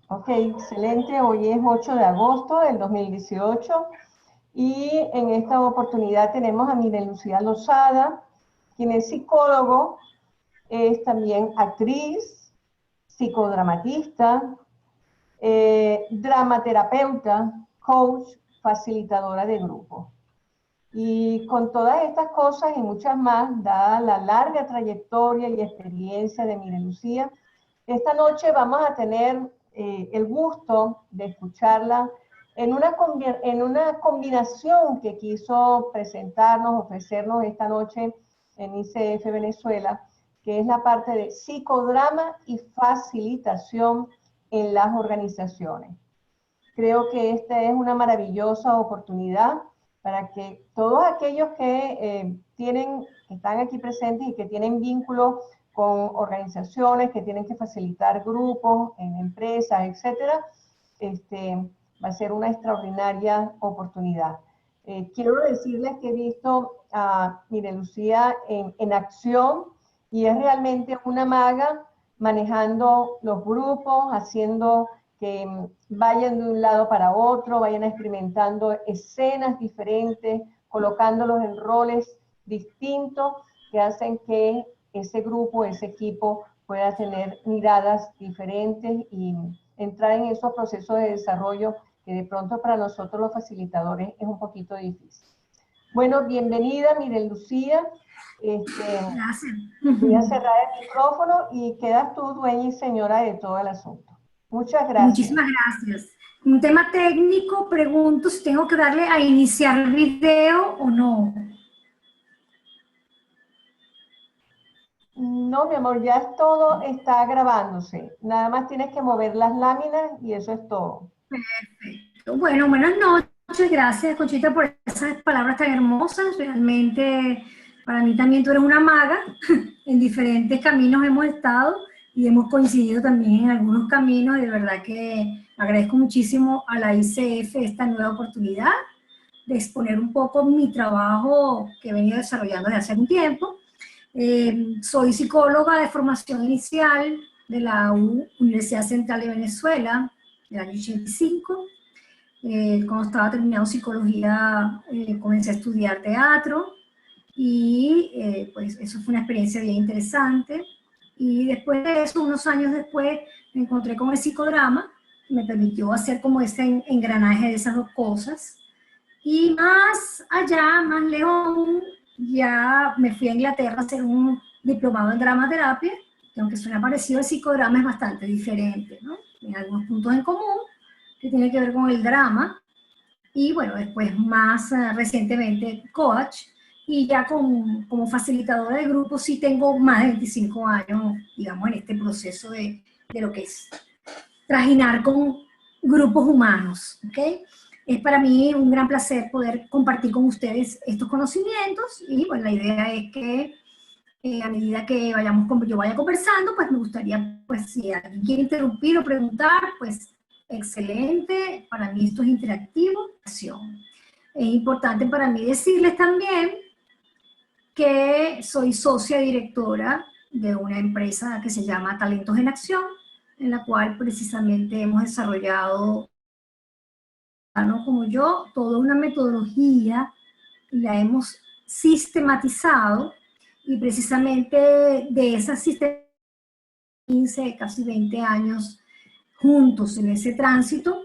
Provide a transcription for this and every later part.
Ok, excelente. Hoy es 8 de agosto del 2018 y en esta oportunidad tenemos a Miguel Lucía Lozada, quien es psicólogo, es también actriz, psicodramatista, dramaterapeuta, coach, facilitadora de grupos. Y con todas estas cosas y muchas más, dada la larga trayectoria y experiencia de Miguel Lucía, esta noche vamos a tener el gusto de escucharla en una combinación que quiso presentarnos, ofrecernos esta noche en ICF Venezuela, que es la parte de psicodrama y facilitación en las organizaciones. Creo que esta es una maravillosa oportunidad para que todos aquellos que están aquí presentes y que tienen vínculo con organizaciones, que tienen que facilitar grupos en empresas, etcétera, va a ser una extraordinaria oportunidad. Quiero decirles que he visto a Mire Lucía en acción y es realmente una maga manejando los grupos, haciendo que vayan de un lado para otro, vayan experimentando escenas diferentes, colocándolos en roles distintos que hacen que ese grupo, ese equipo pueda tener miradas diferentes y entrar en esos procesos de desarrollo que de pronto para nosotros los facilitadores es un poquito difícil. Bueno, bienvenida, Miren Lucía. Gracias. Voy a cerrar el micrófono y quedas tú dueña y señora de todo el asunto. Muchas gracias. Muchísimas gracias. Un tema técnico, pregunto si tengo que darle a iniciar video o no. No, mi amor, ya todo está grabándose. Nada más tienes que mover las láminas y eso es todo. Bueno, buenas noches. Gracias, Conchita, por esas palabras tan hermosas. Realmente, para mí también tú eres una maga. En diferentes caminos hemos estado y hemos coincidido también en algunos caminos. De verdad que agradezco muchísimo a la ICF esta nueva oportunidad de exponer un poco mi trabajo que he venido desarrollando desde hace algún tiempo. Soy psicóloga de formación inicial de la Universidad Central de Venezuela, del año 85. Cuando estaba terminando psicología, comencé a estudiar teatro y pues eso fue una experiencia bien interesante. Y después de eso, unos años después, me encontré con el psicodrama, que me permitió hacer como ese engranaje de esas dos cosas. Y más allá, más lejos, ya me fui a Inglaterra a hacer un diplomado en dramaterapia, que aunque suena parecido al psicodrama, es bastante diferente, ¿no? Tiene algunos puntos en común, que tiene que ver con el drama, y bueno, después más recientemente coach, y ya como facilitadora de grupos sí tengo más de 25 años, digamos, en este proceso de lo que es trajinar con grupos humanos, ¿ok? Es para mí un gran placer poder compartir con ustedes estos conocimientos y bueno, la idea es que a medida que yo vaya conversando, pues me gustaría, pues si alguien quiere interrumpir o preguntar, pues excelente, para mí esto es interactivo. Es importante para mí decirles también que soy socia directora de una empresa que se llama Talentos en Acción, en la cual precisamente hemos desarrollado, ¿no? Como yo, toda una metodología y la hemos sistematizado y precisamente de esas 15, casi 20 años juntos en ese tránsito,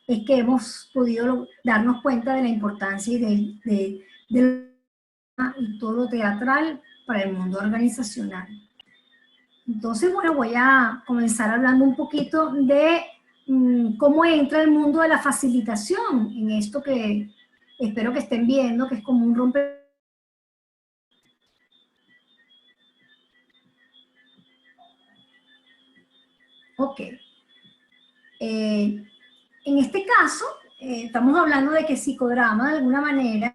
es que hemos podido darnos cuenta de la importancia de y todo lo teatral para el mundo organizacional. Entonces, bueno, voy a comenzar hablando un poquito de cómo entra el mundo de la facilitación en esto que espero que estén viendo, que es como un romper. Ok. En este caso, estamos hablando de que psicodrama, de alguna manera,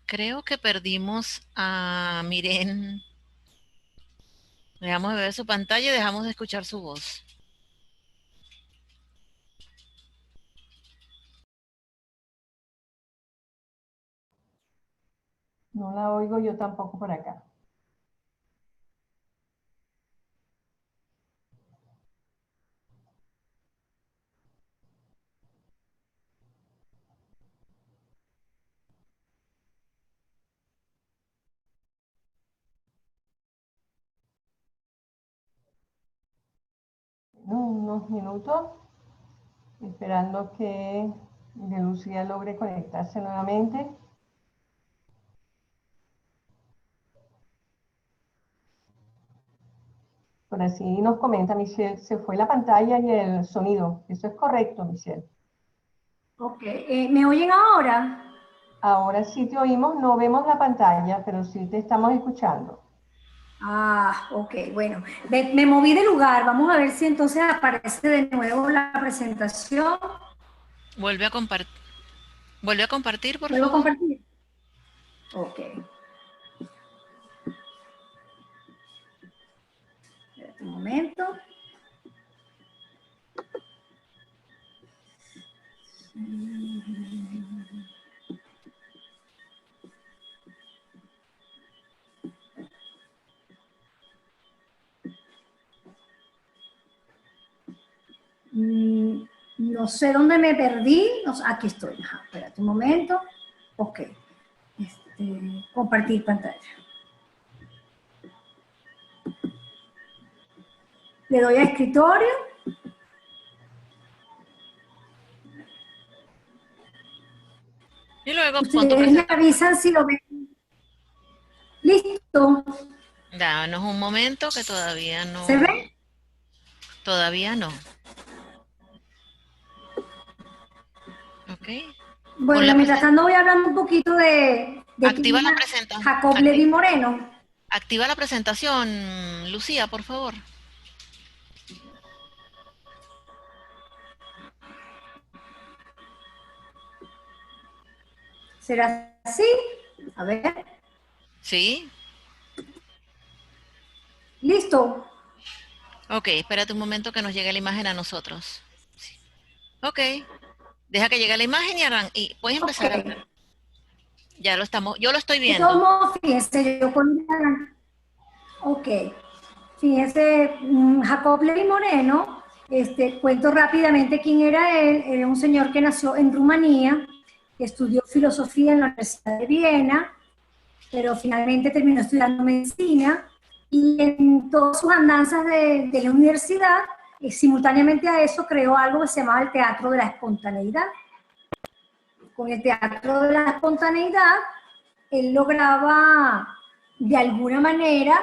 Creo que perdimos a Miren. Dejamos de ver su pantalla y dejamos de escuchar su voz. No la oigo yo tampoco por acá. Unos minutos, esperando que Lucía logre conectarse nuevamente. Por así nos comenta Michelle, se fue la pantalla y el sonido. Eso es correcto, Michelle. Ok, ¿me oyen ahora? Ahora sí te oímos, no vemos la pantalla, pero sí te estamos escuchando. Ah, ok, bueno. Me moví de lugar. Vamos a ver si entonces aparece de nuevo la presentación. Vuelve a compartir. Vuelve a compartir, por ¿Vuelvo a favor. compartir? Ok. Espérate un momento. No sé dónde me perdí. No sé, aquí estoy. Ajá, espérate un momento. Ok. Compartir pantalla. Le doy a escritorio. Y luego pon tu Ustedes me presentación. avisan si lo ven. Listo. Danos un momento que todavía ¿Se no. ve? Todavía no. ¿Ok? Pon Bueno, la mientras presentación. tanto voy hablando un poquito de Activa quién la era presentación. Jacob Levi Moreno. Activa la presentación, Lucía, por favor. ¿Será así? A ver. ¿Sí? Listo. Ok, espérate un momento que nos llegue la imagen a nosotros. Sí. Ok, deja que llegue la imagen y puedes Ok. empezar a hablar. Ya lo estamos, yo lo estoy De todos viendo. modos, fíjense, yo con... Ok. Fíjense, Jacob Levi Moreno, cuento rápidamente quién era él. Era un señor que nació en Rumanía, estudió filosofía en la Universidad de Viena, pero finalmente terminó estudiando medicina y en todas sus andanzas de la universidad, simultáneamente a eso creó algo que se llamaba el teatro de la espontaneidad. Con el teatro de la espontaneidad, él lograba de alguna manera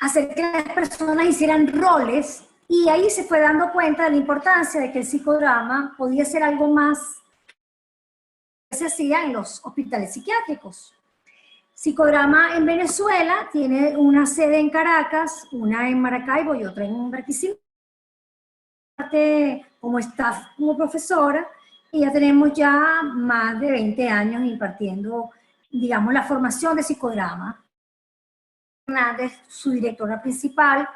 hacer que las personas hicieran roles y ahí se fue dando cuenta de la importancia de que el psicodrama podía ser algo más que se hacía en los hospitales psiquiátricos. Psicodrama en Venezuela tiene una sede en Caracas, una en Maracaibo y otra en Barquisimeto, como staff, como profesora, y ya tenemos ya más de 20 años impartiendo, digamos, la formación de psicodrama. Hernández, su directora principal,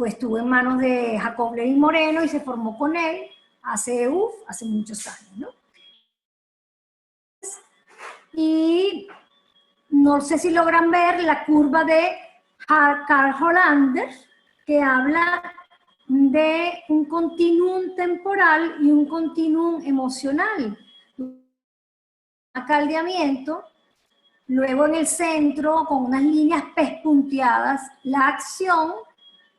estuvo en manos de Jacob Levi Moreno y se formó con él hace muchos años, ¿no? Y no sé si logran ver la curva de Karl Hollander, que habla de un continuum temporal y un continuum emocional. Acaldeamiento, luego en el centro, con unas líneas pespunteadas, la acción,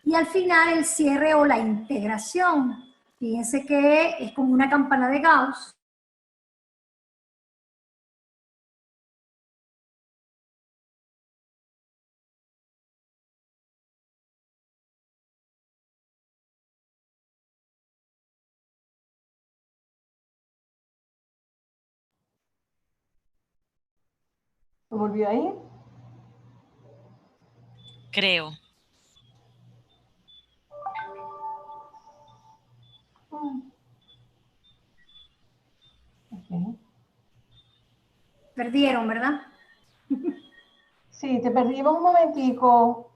y al final el cierre o la integración. Fíjense que es como una campana de Gauss. ¿Se volvió ahí? Creo. Okay. perdieron, ¿verdad? Sí, te perdimos un momentico.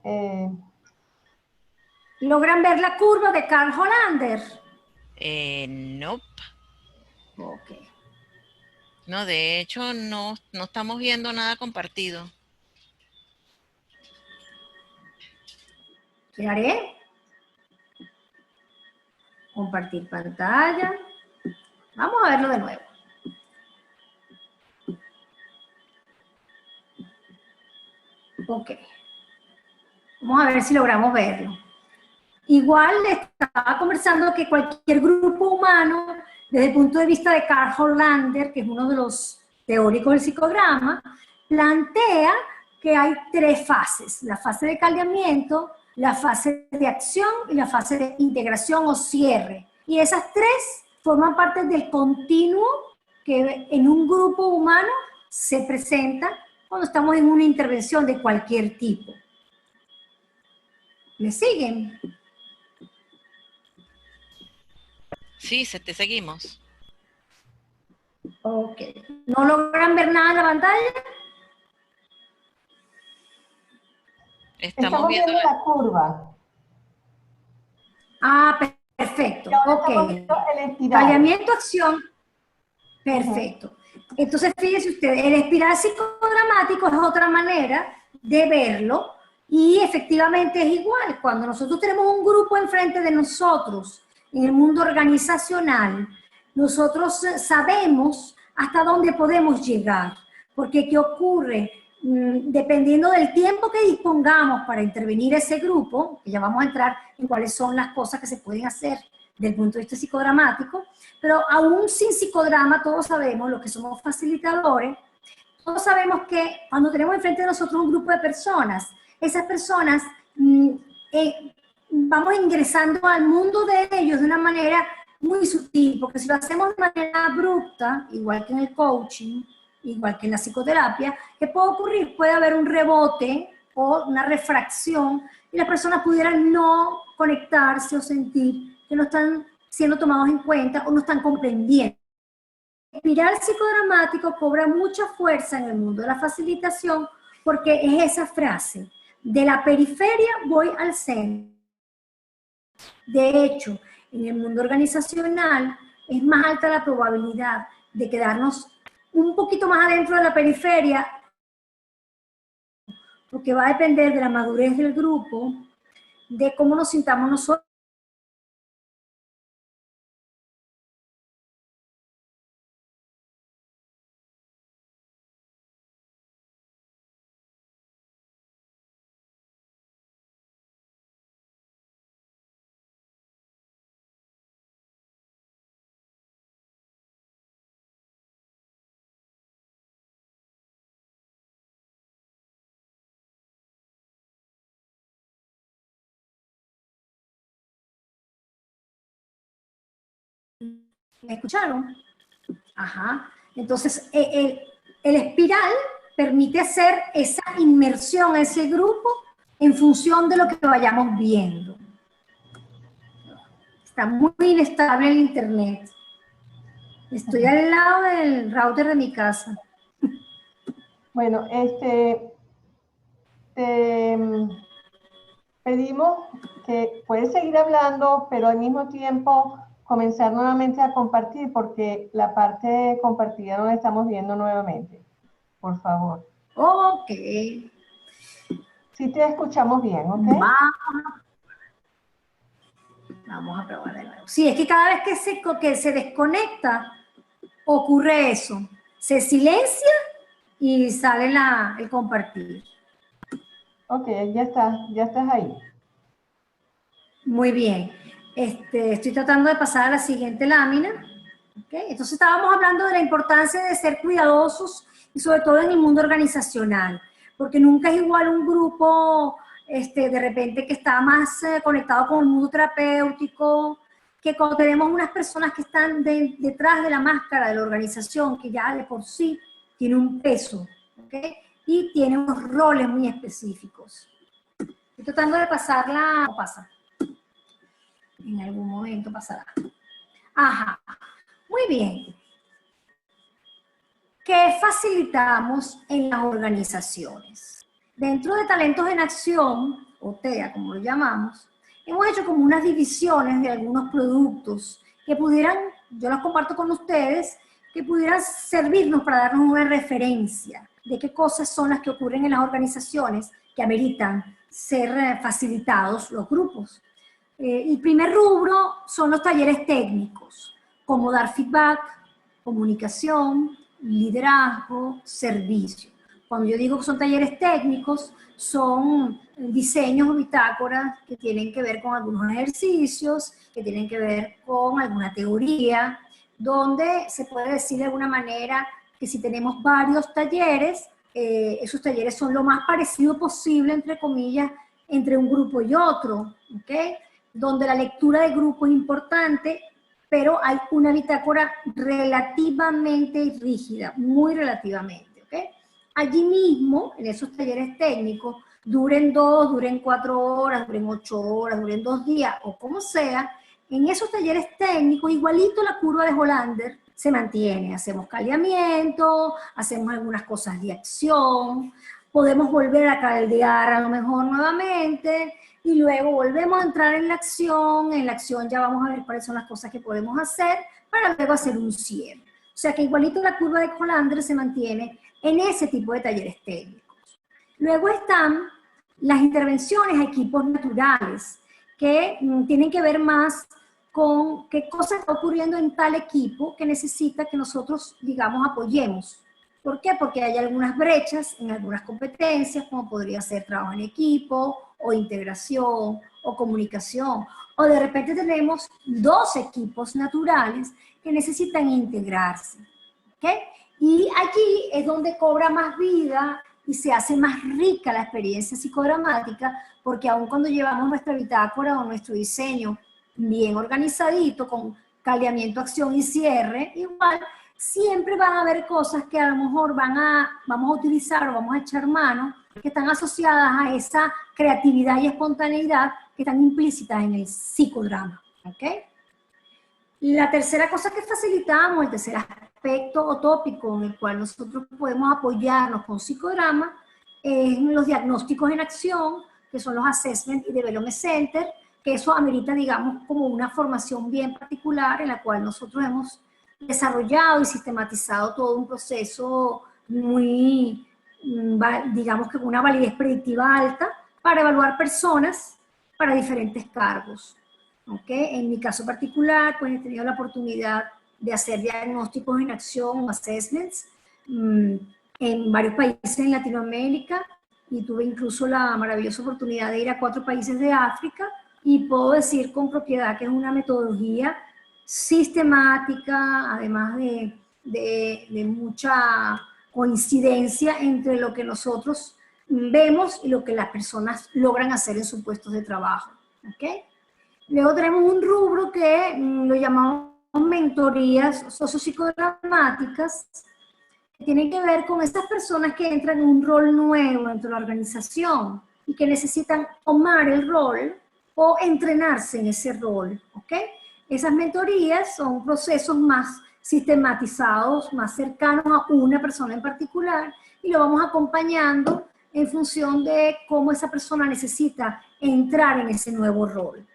¿Logran ver la curva de Karl Hollander? Nope. Ok. No, de hecho, no estamos viendo nada compartido. ¿Qué haré? Compartir pantalla. Vamos a verlo de nuevo. Ok. Vamos a ver si logramos verlo. Igual estaba conversando que cualquier grupo humano, desde el punto de vista de Karl Hollander, que es uno de los teóricos del psicograma, plantea que hay tres fases: la fase de caldeamiento, la fase de acción y la fase de integración o cierre. Y esas tres forman parte del continuo que en un grupo humano se presenta cuando estamos en una intervención de cualquier tipo. ¿Me siguen? Sí, te seguimos. Ok. ¿No logran ver nada en la pantalla? Estamos Estamos viendo viendo la curva. Ah, perfecto. Y ahora Ok. estamos viendo el espiral. Caldeamiento, acción. Perfecto. Entonces, fíjense ustedes, el espiral psicodramático es otra manera de verlo y efectivamente es igual. Cuando nosotros tenemos un grupo enfrente de nosotros en el mundo organizacional, nosotros sabemos hasta dónde podemos llegar. Porque ¿qué ocurre? Dependiendo del tiempo que dispongamos para intervenir ese grupo, que ya vamos a entrar en cuáles son las cosas que se pueden hacer desde el punto de vista psicodramático, pero aún sin psicodrama todos sabemos, los que somos facilitadores, todos sabemos que cuando tenemos enfrente de nosotros un grupo de personas, esas personas vamos ingresando al mundo de ellos de una manera muy sutil, porque si lo hacemos de manera abrupta, igual que en el coaching, igual que en la psicoterapia, ¿qué puede ocurrir? Puede haber un rebote o una refracción y las personas pudieran no conectarse o sentir que no están siendo tomados en cuenta o no están comprendiendo. El espiral psicodramático cobra mucha fuerza en el mundo de la facilitación porque es esa frase: de la periferia voy al centro. De hecho, en el mundo organizacional es más alta la probabilidad de quedarnos un poquito más adentro de la periferia, porque va a depender de la madurez del grupo, de cómo nos sintamos nosotros. ¿Me escucharon? Ajá. Entonces, el espiral permite hacer esa inmersión a ese grupo en función de lo que vayamos viendo. Está muy inestable el internet. Estoy al lado del router de mi casa. Bueno, te pedimos que puedes seguir hablando, pero al mismo tiempo comenzar nuevamente a compartir, porque la parte compartida no la estamos viendo nuevamente. Por favor. Ok. Sí te escuchamos bien, ¿ok? Vamos a probar de nuevo. Sí, es que cada vez que se desconecta, ocurre eso. Se silencia y sale el compartir. Ok, ya estás ahí. Muy bien. Estoy tratando de pasar a la siguiente lámina. ¿Okay? Entonces estábamos hablando de la importancia de ser cuidadosos y sobre todo en el mundo organizacional, porque nunca es igual un grupo de repente que está más conectado con el mundo terapéutico, que cuando tenemos unas personas que están detrás de la máscara de la organización, que ya de por sí tiene un peso, ¿okay? Y tiene unos roles muy específicos. Estoy tratando de pasarla, no pasa. En algún momento pasará. Ajá, muy bien. ¿qué facilitamos en las organizaciones? Dentro de Talentos en Acción, o TEA, como lo llamamos, hemos hecho como unas divisiones de algunos productos que pudieran, yo los comparto con ustedes, que pudieran servirnos para darnos una referencia de qué cosas son las que ocurren en las organizaciones que ameritan ser facilitados los grupos. El primer rubro son los talleres técnicos, como dar feedback, comunicación, liderazgo, servicio. Cuando yo digo que son talleres técnicos, son diseños o bitácoras que tienen que ver con algunos ejercicios, que tienen que ver con alguna teoría, donde se puede decir de alguna manera que si tenemos varios talleres, esos talleres son lo más parecido posible, entre comillas, entre un grupo y otro, ¿ok? Donde la lectura de grupo es importante, pero hay una bitácora relativamente rígida, muy relativamente, ¿ok? Allí mismo, en esos talleres técnicos, duren 2, duren 4 horas, duren 8 horas, duren 2 días, o como sea, en esos talleres técnicos, igualito la curva de Hollander se mantiene. Hacemos caldeamiento, hacemos algunas cosas de acción, podemos volver a caldear a lo mejor nuevamente, y luego volvemos a entrar en la acción ya vamos a ver cuáles son las cosas que podemos hacer para luego hacer un cierre. O sea que igualito la curva de Hollander se mantiene en ese tipo de talleres técnicos. Luego están las intervenciones a equipos naturales, que tienen que ver más con qué cosa está ocurriendo en tal equipo que necesita que nosotros, digamos, apoyemos. ¿Por qué? Porque hay algunas brechas en algunas competencias, como podría ser trabajo en equipo, o integración, o comunicación. O de repente tenemos 2 equipos naturales que necesitan integrarse. ¿Ok? Y allí es donde cobra más vida y se hace más rica la experiencia psicodramática, porque aun cuando llevamos nuestra bitácora o nuestro diseño bien organizadito, con caldeamiento, acción y cierre, igual, siempre van a haber cosas que a lo mejor vamos a utilizar o vamos a echar mano, que están asociadas a esa creatividad y espontaneidad que están implícitas en el psicodrama. ¿Ok? La tercera cosa que facilitamos, el tercer aspecto o tópico en el cual nosotros podemos apoyarnos con psicodrama, es los diagnósticos en acción, que son los Assessment y Development Center, que eso amerita, digamos, como una formación bien particular en la cual nosotros hemos desarrollado y sistematizado todo un proceso muy, digamos que con una validez predictiva alta para evaluar personas para diferentes cargos. ¿Okay? En mi caso particular, pues he tenido la oportunidad de hacer diagnósticos en acción, assessments, en varios países en Latinoamérica, y tuve incluso la maravillosa oportunidad de ir a 4 países de África, y puedo decir con propiedad que es una metodología sistemática, además de mucha coincidencia entre lo que nosotros vemos y lo que las personas logran hacer en sus puestos de trabajo. ¿Okay? Luego tenemos un rubro que lo llamamos mentorías sociopsicodramáticas, que tienen que ver con estas personas que entran en un rol nuevo dentro de la organización y que necesitan tomar el rol o entrenarse en ese rol. ¿Okay? Esas mentorías son procesos más sistematizados, más cercanos a una persona en particular, y lo vamos acompañando en función de cómo esa persona necesita entrar en ese nuevo rol.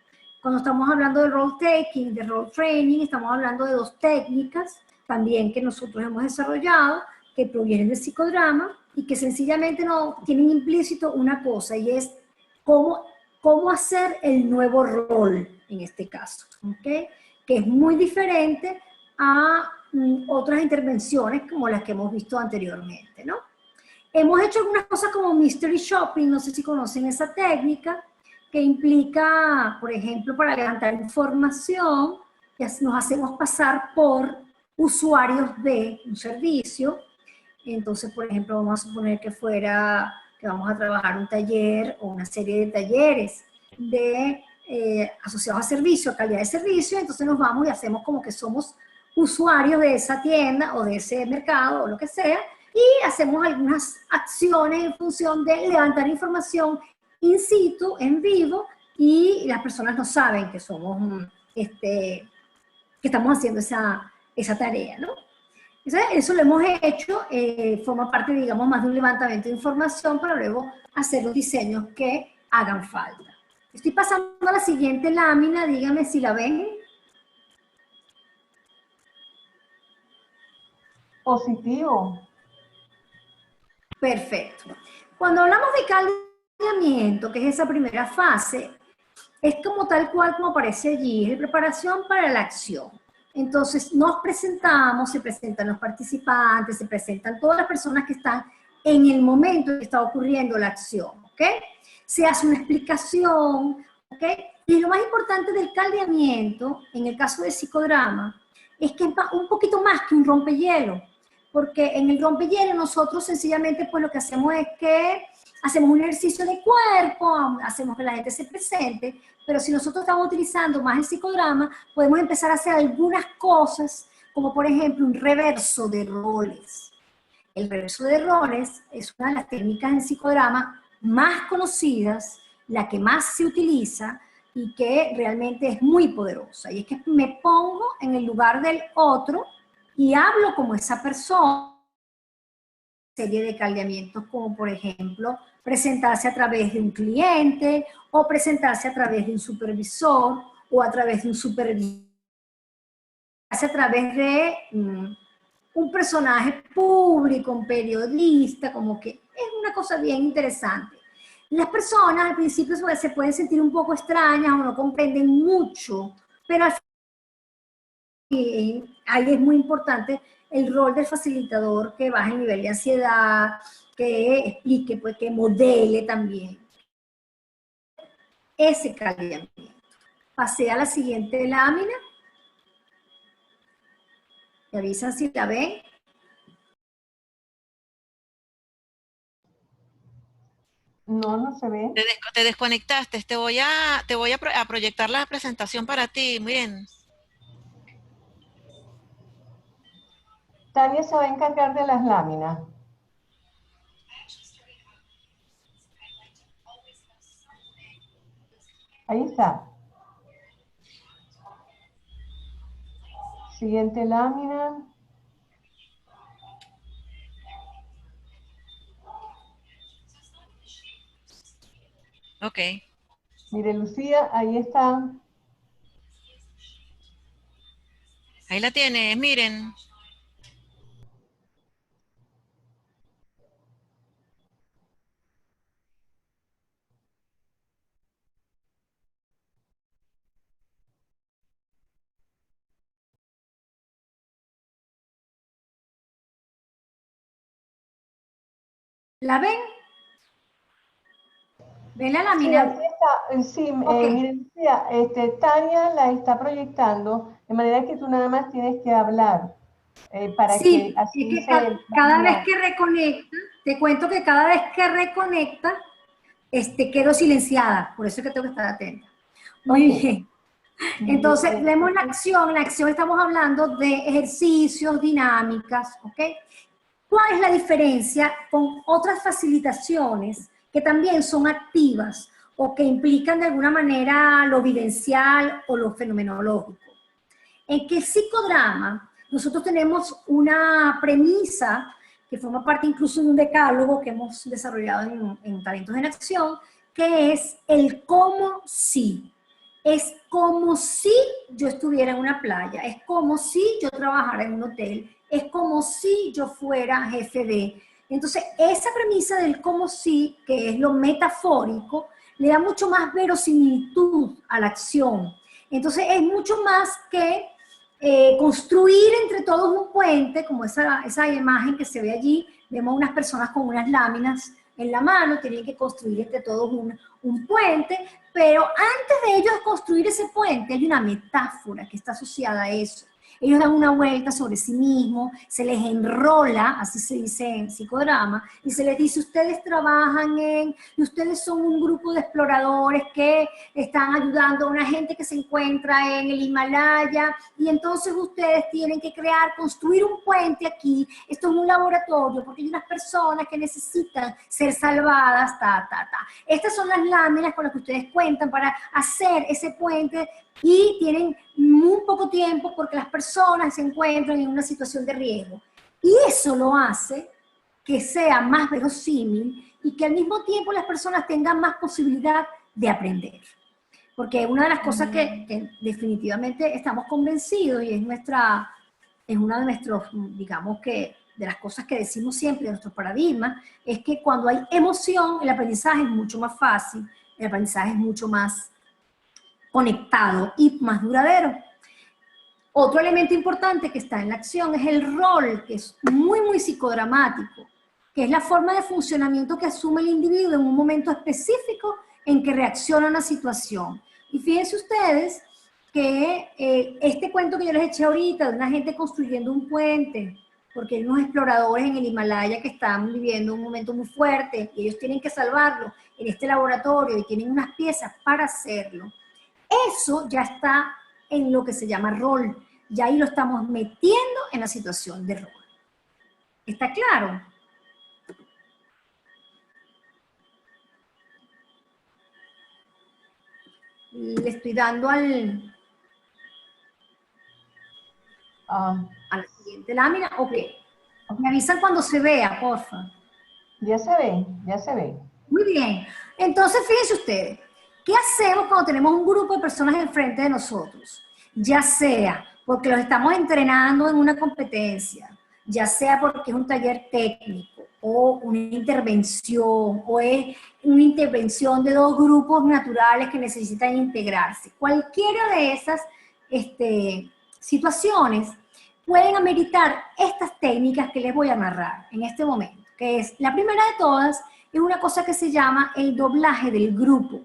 Cuando estamos hablando de role taking, de role training, estamos hablando de 2 técnicas también que nosotros hemos desarrollado, que provienen del psicodrama y que sencillamente no tienen implícito una cosa, y es cómo hacer el nuevo rol en este caso, ¿okay? Que es muy diferente a otras intervenciones como las que hemos visto anteriormente, ¿no? Hemos hecho algunas cosas como mystery shopping, no sé si conocen esa técnica, que implica, por ejemplo, para levantar información, que nos hacemos pasar por usuarios de un servicio. Entonces, por ejemplo, vamos a suponer que vamos a trabajar un taller o una serie de talleres asociados a servicio, a calidad de servicio. Entonces nos vamos y hacemos como que somos usuarios de esa tienda o de ese mercado o lo que sea, y hacemos algunas acciones en función de levantar información in situ, en vivo, y las personas no saben que somos, que estamos haciendo esa tarea, ¿no? Entonces, eso lo hemos hecho, forma parte, digamos, más de un levantamiento de información para luego hacer los diseños que hagan falta. Estoy pasando a la siguiente lámina, díganme si la ven. Positivo. Perfecto. Cuando hablamos de caldeamiento, que es esa primera fase, es como tal cual como aparece allí, es preparación para la acción. Entonces nos presentamos, se presentan los participantes, se presentan todas las personas que están en el momento en que está ocurriendo la acción, ¿ok? Se hace una explicación, ¿ok? Y lo más importante del caldeamiento, en el caso de psicodrama, es que es un poquito más que un rompehielo, porque en el rompehielo nosotros sencillamente pues lo que hacemos es que hacemos un ejercicio de cuerpo, hacemos que la gente se presente, pero si nosotros estamos utilizando más el psicodrama, podemos empezar a hacer algunas cosas, como por ejemplo un reverso de roles. El reverso de roles es una de las técnicas en psicodrama más conocidas, la que más se utiliza y que realmente es muy poderosa. Y es que me pongo en el lugar del otro y hablo como esa persona. Serie de caldeamientos como por ejemplo presentarse a través de un cliente o presentarse a través de un supervisor o a través de un supervisor, a través de un personaje público, un periodista, como que es una cosa bien interesante. Las personas al principio se pueden sentir un poco extrañas o no comprenden mucho, pero al final, ahí es muy importante el rol del facilitador que baje el nivel de ansiedad, que explique, pues, que modele también ese caldeamiento. Pasé a la siguiente lámina. Me avisan si la ven. No, no se ve. Te desconectaste. Te voy a proyectar la presentación para ti. Miren. Tania se va a encargar de las láminas. Ahí está. Siguiente lámina. Ok. Mire, Lucía, ahí está. Ahí la tienes, miren. ¿La ven? ¿Ven la Sí, lámina? aquí está. Sí, Ok. mire, Lucía, Tania la está proyectando, de manera que tú nada más tienes que hablar para que Sí, es así que se cada vez vaya. que reconecta, te cuento que cada vez que reconecta, quedo silenciada, por eso es que tengo que estar atenta. Muy Ok. bien. Entonces, vemos la acción estamos hablando de ejercicios, dinámicas, ¿ok? ¿Cuál es la diferencia con otras facilitaciones que también son activas o que implican de alguna manera lo vivencial o lo fenomenológico? En que el psicodrama, nosotros tenemos una premisa que forma parte incluso de un decálogo que hemos desarrollado en Talentos en Acción, que es el cómo sí. Es como si yo estuviera en una playa, es como si yo trabajara en un hotel, es como si yo fuera jefe de. Entonces, esa premisa del como si, que es lo metafórico, le da mucho más verosimilitud a la acción. Entonces, es mucho más que construir entre todos un puente, como esa imagen que se ve allí, vemos unas personas con unas láminas en la mano, tienen que construir entre todos un puente, pero antes de ellos construir ese puente hay una metáfora que está asociada a eso. Ellos dan una vuelta sobre sí mismos, se les enrola, así se dice en psicodrama, y se les dice, ustedes trabajan y ustedes son un grupo de exploradores que están ayudando a una gente que se encuentra en el Himalaya, y entonces ustedes tienen que construir un puente aquí, esto es un laboratorio, porque hay unas personas que necesitan ser salvadas, Estas son las láminas con las que ustedes cuentan para hacer ese puente y tienen muy poco tiempo porque las personas se encuentran en una situación de riesgo. Y eso lo hace que sea más verosímil y que al mismo tiempo las personas tengan más posibilidad de aprender. Porque una de las cosas que definitivamente estamos convencidos y es una de nuestros, digamos que, de las cosas que decimos siempre, de nuestros paradigmas, es que cuando hay emoción, el aprendizaje es mucho más fácil, el aprendizaje es mucho más conectado y más duradero. Otro elemento importante que está en la acción es el rol, que es muy, muy psicodramático, que es la forma de funcionamiento que asume el individuo en un momento específico en que reacciona a una situación. Y fíjense ustedes que este cuento que yo les eché ahorita de una gente construyendo un puente, porque hay unos exploradores en el Himalaya que están viviendo un momento muy fuerte y ellos tienen que salvarlo en este laboratorio y tienen unas piezas para hacerlo. Eso ya está en lo que se llama rol. Ya ahí lo estamos metiendo en la situación de rol. ¿Está claro? Le estoy dando a la siguiente lámina. Ok. Me avisan cuando se vea, porfa. Ya se ve, ya se ve. Muy bien. Entonces, fíjense ustedes, ¿qué hacemos cuando tenemos un grupo de personas enfrente de nosotros? Ya sea porque los estamos entrenando en una competencia, ya sea porque es un taller técnico, o una intervención, o es una intervención de dos grupos naturales que necesitan integrarse. Cualquiera de esas situaciones pueden ameritar estas técnicas que les voy a narrar en este momento, que es, la primera de todas, es una cosa que se llama el doblaje del grupo.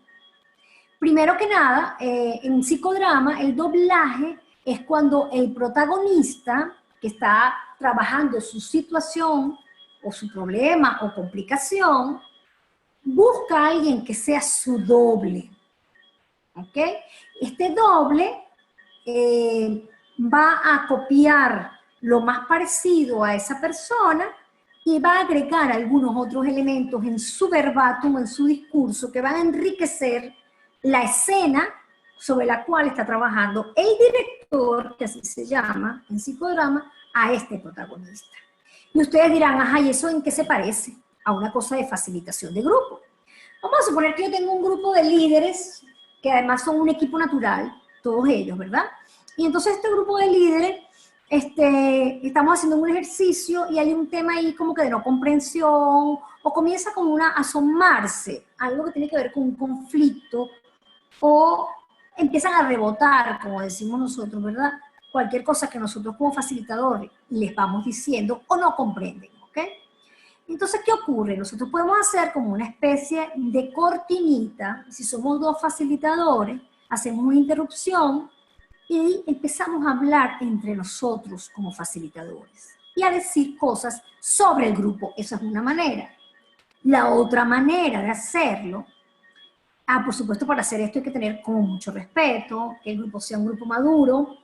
Primero que nada, en psicodrama, el doblaje es cuando el protagonista, que está trabajando su situación, o su problema, o complicación, busca a alguien que sea su doble. ¿Ok? Este doble va a copiar lo más parecido a esa persona y va a agregar algunos otros elementos en su verbatim, en su discurso, que van a enriquecer la escena sobre la cual está trabajando el director, que así se llama en psicodrama, a este protagonista. Y ustedes dirán, ajá, ¿y eso en qué se parece? A una cosa de facilitación de grupo. Vamos a suponer que yo tengo un grupo de líderes, que además son un equipo natural, todos ellos, ¿verdad? Y entonces este grupo de líderes, estamos haciendo un ejercicio y hay un tema ahí como que de no comprensión, o comienza como a asomarse, algo que tiene que ver con un conflicto, o empiezan a rebotar, como decimos nosotros, ¿verdad? Cualquier cosa que nosotros como facilitadores les vamos diciendo o no comprenden, ¿ok? Entonces, ¿qué ocurre? Nosotros podemos hacer como una especie de cortinita, si somos dos facilitadores, hacemos una interrupción y empezamos a hablar entre nosotros como facilitadores y a decir cosas sobre el grupo. Esa es una manera. La otra manera de hacerlo, por supuesto, para hacer esto hay que tener como mucho respeto, que el grupo sea un grupo maduro,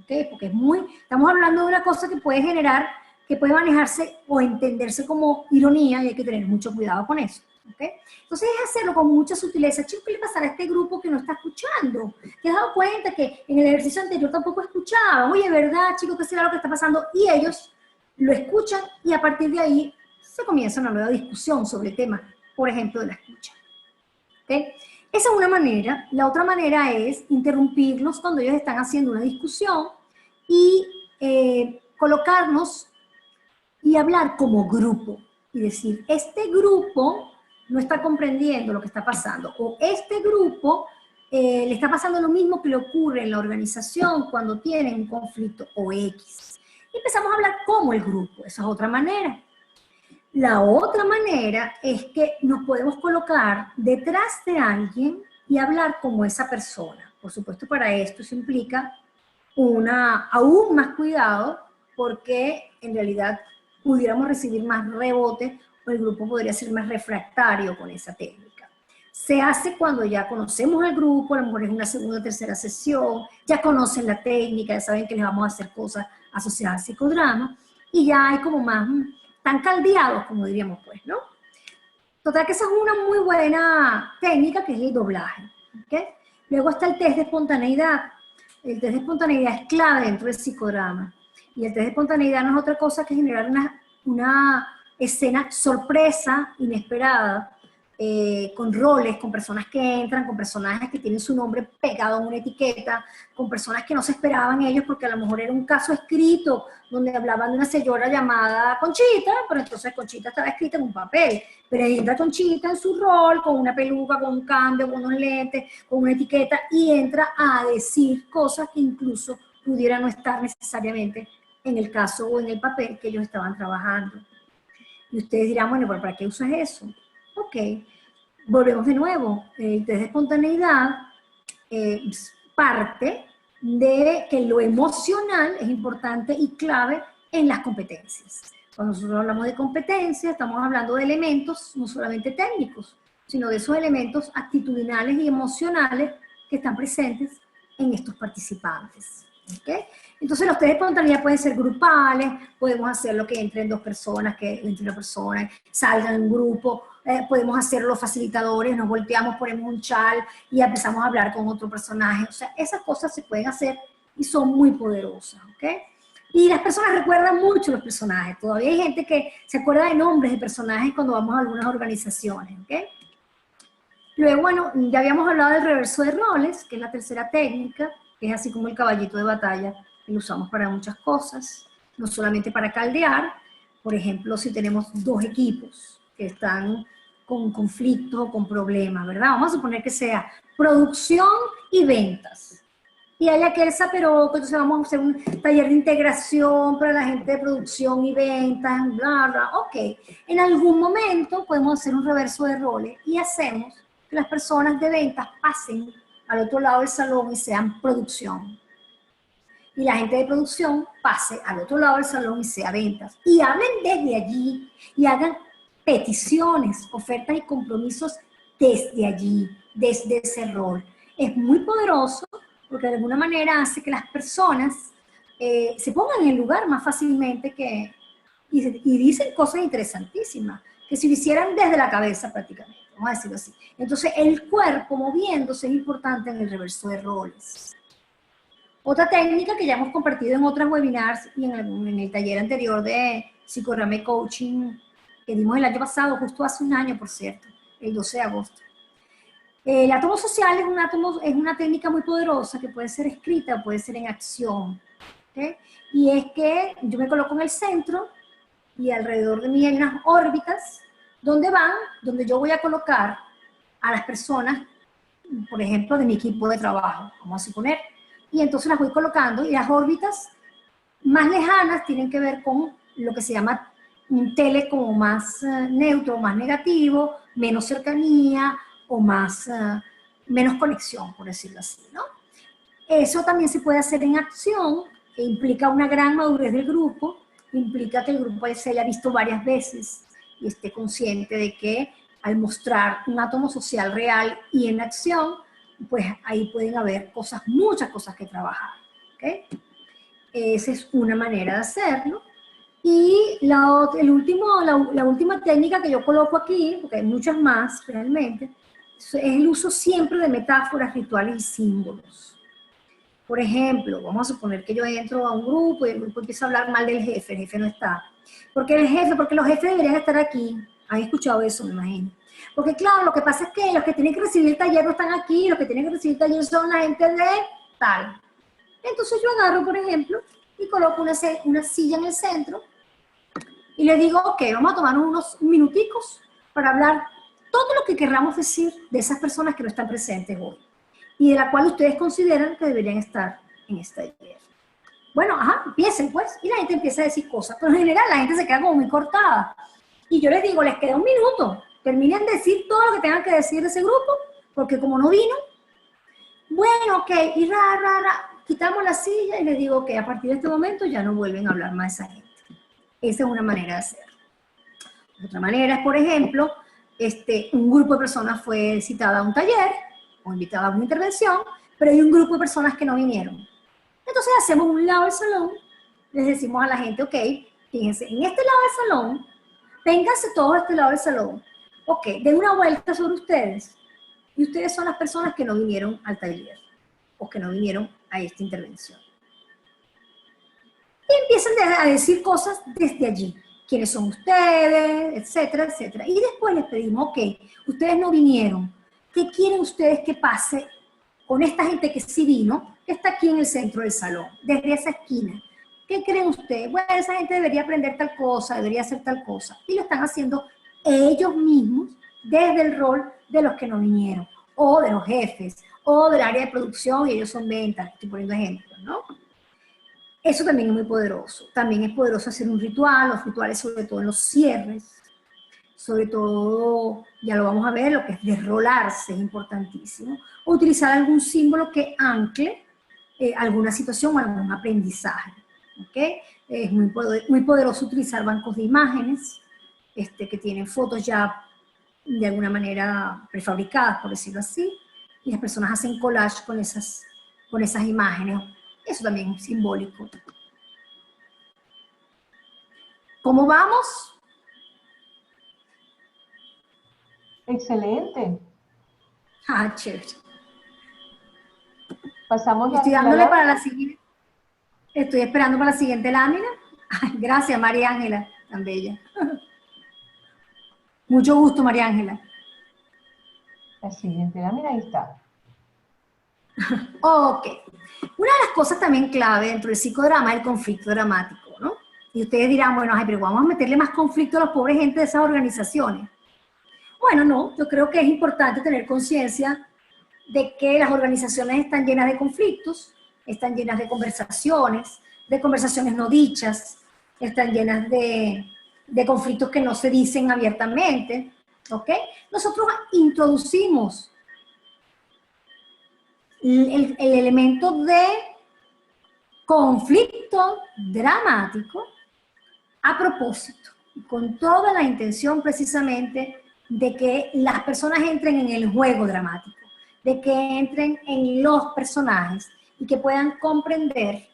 ¿okay? Porque estamos hablando de una cosa que puede generar, que puede manejarse o entenderse como ironía y hay que tener mucho cuidado con eso. ¿Okay? Entonces es hacerlo con mucha sutileza. Chico, ¿qué le pasará a este grupo que no está escuchando? ¿Te has dado cuenta que en el ejercicio anterior tampoco escuchaba? Oye, ¿verdad, chicos, qué será lo que está pasando? Y ellos lo escuchan y a partir de ahí se comienza una nueva discusión sobre el tema, por ejemplo, de la escucha. ¿Okay? Esa es una manera. La otra manera es interrumpirlos cuando ellos están haciendo una discusión y colocarnos y hablar como grupo y decir, este grupo no está comprendiendo lo que está pasando, o este grupo le está pasando lo mismo que le ocurre en la organización cuando tienen un conflicto o X. Y empezamos a hablar como el grupo. Esa es otra manera. La otra manera es que nos podemos colocar detrás de alguien y hablar como esa persona. Por supuesto, para esto se implica aún más cuidado, porque en realidad pudiéramos recibir más rebote o el grupo podría ser más refractario con esa técnica. Se hace cuando ya conocemos al grupo, a lo mejor es una segunda o tercera sesión, ya conocen la técnica, ya saben que les vamos a hacer cosas asociadas al psicodrama, y ya hay como más, tan caldeados, como diríamos pues, ¿no? Total que esa es una muy buena técnica, que es el doblaje, ¿okay? Luego está el test de espontaneidad. El test de espontaneidad es clave dentro del psicodrama. Y el test de espontaneidad no es otra cosa que generar una escena sorpresa, inesperada, con roles, con personas que entran, con personajes que tienen su nombre pegado en una etiqueta, con personas que no se esperaban ellos porque a lo mejor era un caso escrito donde hablaban de una señora llamada Conchita, pero entonces Conchita estaba escrita en un papel, pero ahí entra Conchita en su rol, con una peluca, con un cambio, con unos lentes, con una etiqueta, y entra a decir cosas que incluso pudieran no estar necesariamente en el caso o en el papel que ellos estaban trabajando. Y ustedes dirán, bueno, ¿pero para qué usas eso? Ok, volvemos de nuevo. El test de espontaneidad parte de que lo emocional es importante y clave en las competencias. Cuando nosotros hablamos de competencias, estamos hablando de elementos no solamente técnicos, sino de esos elementos actitudinales y emocionales que están presentes en estos participantes. ¿Okay? Entonces los test de espontaneidad pueden ser grupales, podemos hacerlo que entren dos personas, que entre una persona, salgan en un grupo, podemos hacerlo los facilitadores, nos volteamos, ponemos un chal y empezamos a hablar con otro personaje. O sea, esas cosas se pueden hacer y son muy poderosas, ¿ok? Y las personas recuerdan mucho los personajes. Todavía hay gente que se acuerda de nombres de personajes cuando vamos a algunas organizaciones, ¿ok? Luego, bueno, ya habíamos hablado del reverso de roles, que es la tercera técnica, que es así como el caballito de batalla, que lo usamos para muchas cosas, no solamente para caldear. Por ejemplo, si tenemos dos equipos que están con conflictos o con problemas, ¿verdad? Vamos a suponer que sea producción y ventas. Y hay aquel zaperoco, entonces vamos a hacer un taller de integración para la gente de producción y ventas, bla, bla. Ok, en algún momento podemos hacer un reverso de roles y hacemos que las personas de ventas pasen al otro lado del salón y sean producción. Y la gente de producción pase al otro lado del salón y sea ventas. Y hablen desde allí y hagan peticiones, ofertas y compromisos desde allí, desde ese rol. Es muy poderoso porque de alguna manera hace que las personas se pongan en el lugar más fácilmente y dicen cosas interesantísimas, que si lo hicieran desde la cabeza prácticamente, vamos a decirlo así. Entonces el cuerpo moviéndose es importante en el reverso de roles. Otra técnica que ya hemos compartido en otros webinars y en el taller anterior de psicodrama y coaching que dimos el año pasado, justo hace un año, por cierto, el 12 de agosto. El átomo social es una técnica muy poderosa que puede ser escrita o puede ser en acción. ¿Okay? Y es que yo me coloco en el centro y alrededor de mí hay unas órbitas donde yo voy a colocar a las personas, por ejemplo, de mi equipo de trabajo, vamos a suponer, y entonces las voy colocando y las órbitas más lejanas tienen que ver con lo que se llama un tele como más neutro, más negativo, menos cercanía o menos conexión, por decirlo así, ¿no? Eso también se puede hacer en acción, que implica una gran madurez del grupo, implica que el grupo se haya visto varias veces y esté consciente de que al mostrar un átomo social real y en acción, pues ahí pueden haber muchas cosas que trabajar, ¿okay? Esa es una manera de hacerlo. Y la última técnica que yo coloco aquí, porque hay muchas más realmente, es el uso siempre de metáforas, rituales y símbolos. Por ejemplo, vamos a suponer que yo entro a un grupo y el grupo empieza a hablar mal del jefe, el jefe no está. Porque los jefes deberían estar aquí. ¿Han escuchado eso, me imagino? Porque claro, lo que pasa es que los que tienen que recibir el taller no están aquí, los que tienen que recibir el taller son la gente de tal. Entonces yo agarro, por ejemplo, y coloco una silla en el centro y les digo, ok, vamos a tomarnos unos minuticos para hablar todo lo que querramos decir de esas personas que no están presentes hoy y de la cual ustedes consideran que deberían estar en este taller. Bueno, empiecen pues, y la gente empieza a decir cosas, pero en general la gente se queda como muy cortada. Y yo les digo, les queda un minuto, terminen de decir todo lo que tengan que decir de ese grupo, porque como no vino, bueno, ok, y quitamos la silla y les digo que a partir de este momento ya no vuelven a hablar más de esa gente. Esa es una manera de hacerlo. Otra manera es, por ejemplo, un grupo de personas fue citada a un taller o invitada a una intervención, pero hay un grupo de personas que no vinieron. Entonces hacemos un lado del salón, les decimos a la gente, ok, fíjense, en este lado del salón, vénganse todos a este lado del salón, ok, den una vuelta sobre ustedes, y ustedes son las personas que no vinieron al taller, o que no vinieron a esta intervención. empiezan a decir cosas desde allí. ¿Quiénes son ustedes? Etcétera, etcétera. Y después les pedimos, ok, ustedes no vinieron. ¿Qué quieren ustedes que pase con esta gente que sí vino, que está aquí en el centro del salón, desde esa esquina? ¿Qué creen ustedes? Bueno, esa gente debería aprender tal cosa, debería hacer tal cosa. Y lo están haciendo ellos mismos desde el rol de los que no vinieron, o de los jefes, o del área de producción, y ellos son ventas, estoy poniendo ejemplos, ¿no? Eso también es muy poderoso. También es poderoso hacer un ritual, los rituales sobre todo en los cierres, sobre todo, ya lo vamos a ver, lo que es desrolarse es importantísimo, o utilizar algún símbolo que ancle alguna situación o algún aprendizaje, ¿ok? Es muy poderoso utilizar bancos de imágenes que tienen fotos ya de alguna manera prefabricadas, por decirlo así, y las personas hacen collage con esas imágenes. Eso también es simbólico. ¿Cómo vamos? Excelente. Ah, chévere. Pasamos Estoy la dándole para lámina. la siguiente. Estoy esperando para la siguiente lámina. Ay, gracias, María Ángela, tan bella. Mucho gusto, María Ángela. La siguiente lámina, ahí está. Ok. Una de las cosas también clave dentro del psicodrama es el conflicto dramático, ¿no? Y ustedes dirán, bueno, ay, pero vamos a meterle más conflicto a los pobres gente de esas organizaciones. Bueno, no, yo creo que es importante tener conciencia de que las organizaciones están llenas de conflictos, están llenas de conversaciones no dichas, están llenas de conflictos que no se dicen abiertamente, ¿ok? Nosotros introducimos el elemento de conflicto dramático a propósito, con toda la intención precisamente de que las personas entren en el juego dramático, de que entren en los personajes y que puedan comprender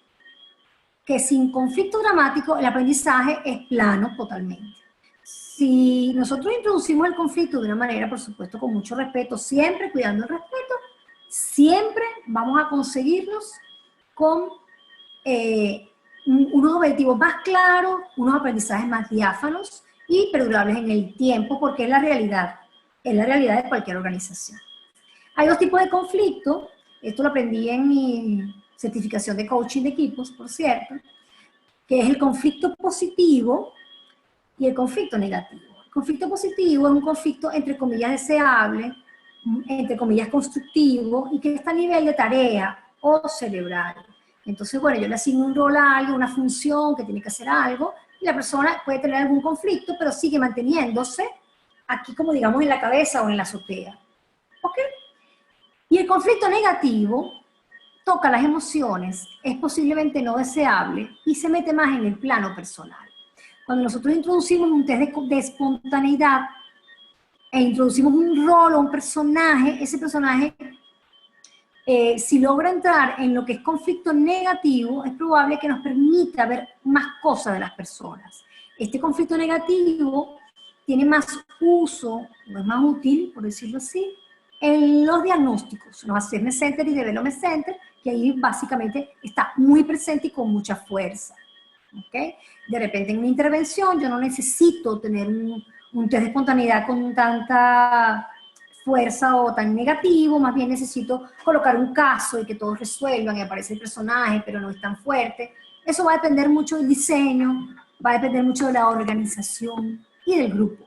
que sin conflicto dramático el aprendizaje es plano totalmente. Si nosotros introducimos el conflicto de una manera, por supuesto, con mucho respeto, siempre cuidando el respeto, siempre vamos a conseguirlos con unos objetivos más claros, unos aprendizajes más diáfanos y perdurables en el tiempo, porque es la realidad de cualquier organización. Hay dos tipos de conflicto, esto lo aprendí en mi certificación de coaching de equipos, por cierto, que es el conflicto positivo y el conflicto negativo. El conflicto positivo es un conflicto entre comillas deseable, entre comillas constructivo, y que está a nivel de tarea o cerebral. Entonces, bueno, yo le asigno un rol a alguien, una función que tiene que hacer algo, y la persona puede tener algún conflicto, pero sigue manteniéndose aquí, como digamos, en la cabeza o en la azotea. ¿Ok? Y el conflicto negativo toca las emociones, es posiblemente no deseable y se mete más en el plano personal. Cuando nosotros introducimos un test de espontaneidad e introducimos un rol o un personaje, ese personaje, si logra entrar en lo que es conflicto negativo, es probable que nos permita ver más cosas de las personas. Este conflicto negativo tiene más uso, o es más útil, por decirlo así, en los diagnósticos, los Assessment Center y Development Center, que ahí básicamente está muy presente y con mucha fuerza. ¿Okay? De repente en una intervención yo no necesito tener un test de espontaneidad con tanta fuerza o tan negativo, más bien necesito colocar un caso y que todos resuelvan y aparece el personaje, pero no es tan fuerte. Eso va a depender mucho del diseño, va a depender mucho de la organización y del grupo.